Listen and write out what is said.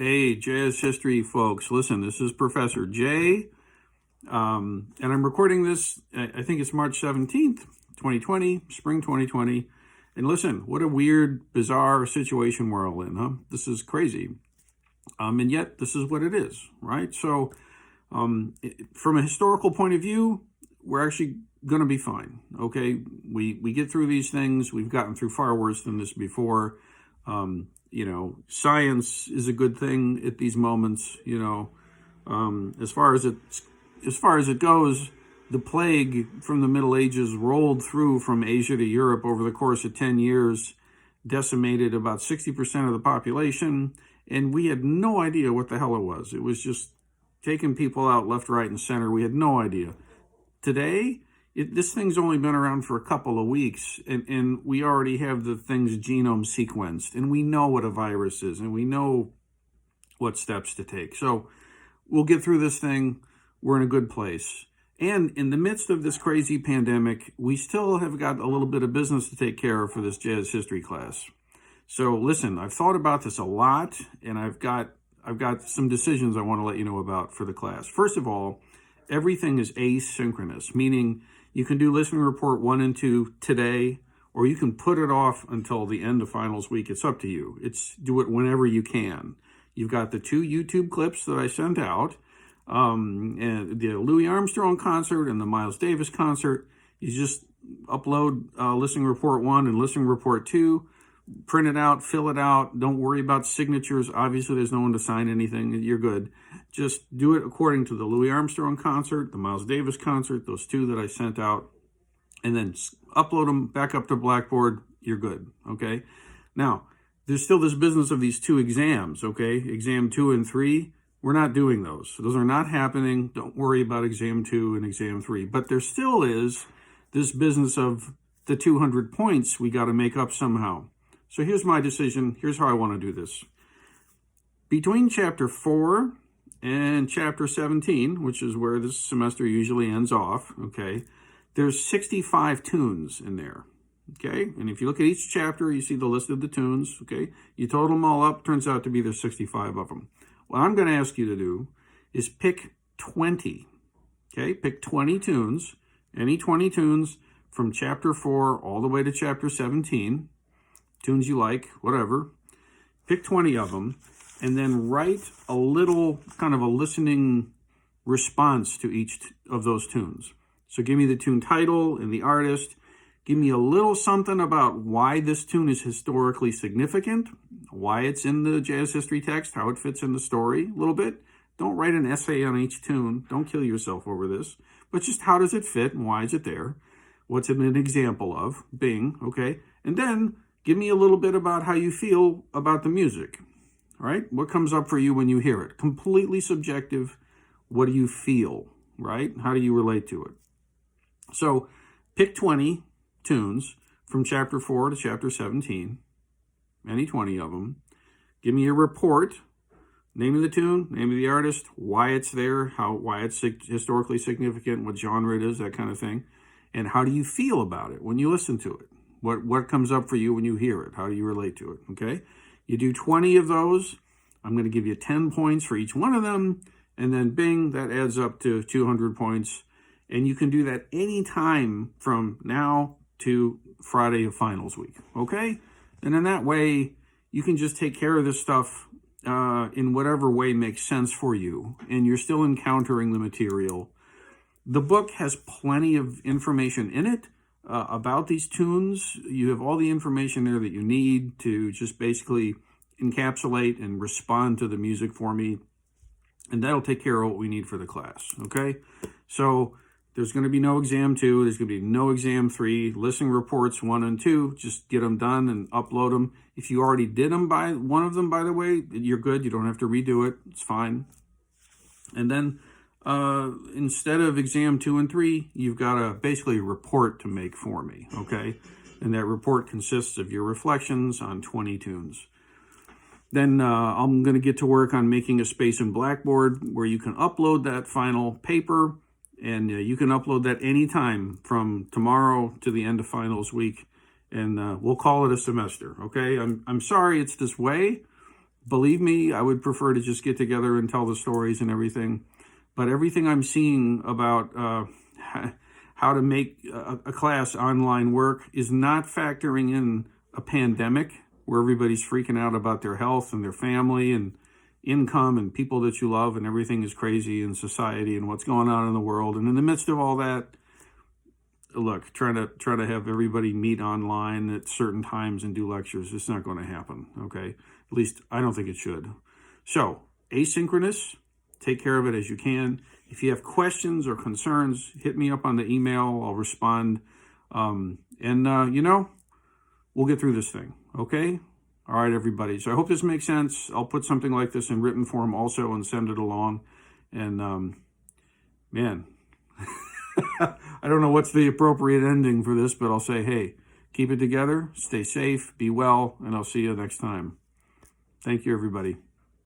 Hey, jazz history folks, listen, this is Professor Jay, and I'm recording this, I think it's March 17th, 2020, spring 2020. And listen, what a weird, bizarre situation we're all in, huh? This is crazy. And yet, this is what it is, right? So, from a historical point of view, we're actually going to be fine, okay? We get through these things. We've gotten through far worse than this before. Science is a good thing at these moments. As far as it goes, the plague from the Middle Ages rolled through from Asia to Europe over the course of 10 years, decimated about 60% of the population, and we had no idea what the hell it was. It was just taking people out left, right, and center. We had no idea. Today, this thing's only been around for a couple of weeks, and we already have the thing's genome sequenced, and we know what a virus is, and we know what steps to take. So we'll get through this thing. We're in a good place. And in the midst of this crazy pandemic, we still have got a little bit of business to take care of for this jazz history class. So listen, I've thought about this a lot, and I've got some decisions I want to let you know about for the class. First of all, everything is asynchronous, meaning you can do listening report 1 and 2 today, or you can put it off until the end of finals week. It's up to you. Do it whenever you can. You've got the 2 YouTube clips that I sent out, and the Louis Armstrong concert and the Miles Davis concert. You just upload listening report 1 and listening report 2, print it out, fill it out. Don't worry about signatures. Obviously, there's no one to sign anything. You're good. Just do it according to the Louis Armstrong concert, the Miles Davis concert, those 2 that I sent out, and then upload them back up to Blackboard. You're good, okay? Now, there's still this business of these 2 exams, okay? Exam 2 and 3, we're not doing those. Those are not happening. Don't worry about exam 2 and exam 3. But there still is this business of the 200 points we got to make up somehow. So here's my decision. Here's how I want to do this. Between chapter 4 and chapter 17, which is where this semester usually ends off, okay, there's 65 tunes in there, okay? And if you look at each chapter, you see the list of the tunes, okay? You total them all up, turns out to be there's 65 of them. What I'm going to ask you to do is pick 20, okay? Pick 20 tunes, any 20 tunes from chapter 4 all the way to chapter 17, tunes you like, whatever. Pick 20 of them, and then write a little kind of a listening response to each of those tunes. So give me the tune title and the artist. Give me a little something about why this tune is historically significant, why it's in the jazz history text, how it fits in the story a little bit. Don't write an essay on each tune. Don't kill yourself over this. But just how does it fit and why is it there? What's it an example of? Bing, okay? And then give me a little bit about how you feel about the music. All right? What comes up for you when you hear it? Completely subjective. What do you feel, right? How do you relate to it? So pick 20 tunes from chapter 4 to chapter 17, any 20 of them. Give me a report, name of the tune, name of the artist, why it's there, why it's historically significant, what genre it is, that kind of thing. And how do you feel about it when you listen to it? What comes up for you when you hear it? How do you relate to it, okay? You do 20 of those. I'm going to give you 10 points for each one of them. And then bing, that adds up to 200 points. And you can do that any time from now to Friday of finals week, okay? And in that way, you can just take care of this stuff in whatever way makes sense for you. And you're still encountering the material. The book has plenty of information in it about these tunes. You have all the information there that you need to just basically encapsulate and respond to the music for me. And that'll take care of what we need for the class, okay? So there's going to be no exam 2. There's going to be no exam 3. Listening reports 1 and 2. Just get them done and upload them. If you already did them by one of them, by the way, you're good. You don't have to redo it. It's fine. And then instead of exam 2 and 3, you've got basically a report to make for me, okay? And that report consists of your reflections on 20 tunes. Then I'm going to get to work on making a space in Blackboard where you can upload that final paper, and you can upload that anytime from tomorrow to the end of finals week, and we'll call it a semester, okay? I'm sorry it's this way, Believe me, I would prefer to just get together and tell the stories and everything. But everything I'm seeing about how to make a class online work is not factoring in a pandemic where everybody's freaking out about their health and their family and income and people that you love, and everything is crazy in society and what's going on in the world. And in the midst of all that, look, trying to have everybody meet online at certain times and do lectures, it's not going to happen. Okay, at least I don't think it should. So asynchronous, take care of it as you can. If you have questions or concerns, hit me up on the email. I'll respond. We'll get through this thing. Okay. All right, everybody. So I hope this makes sense. I'll put something like this in written form also and send it along. And man, I don't know what's the appropriate ending for this, but I'll say, hey, keep it together, stay safe, be well, and I'll see you next time. Thank you, everybody.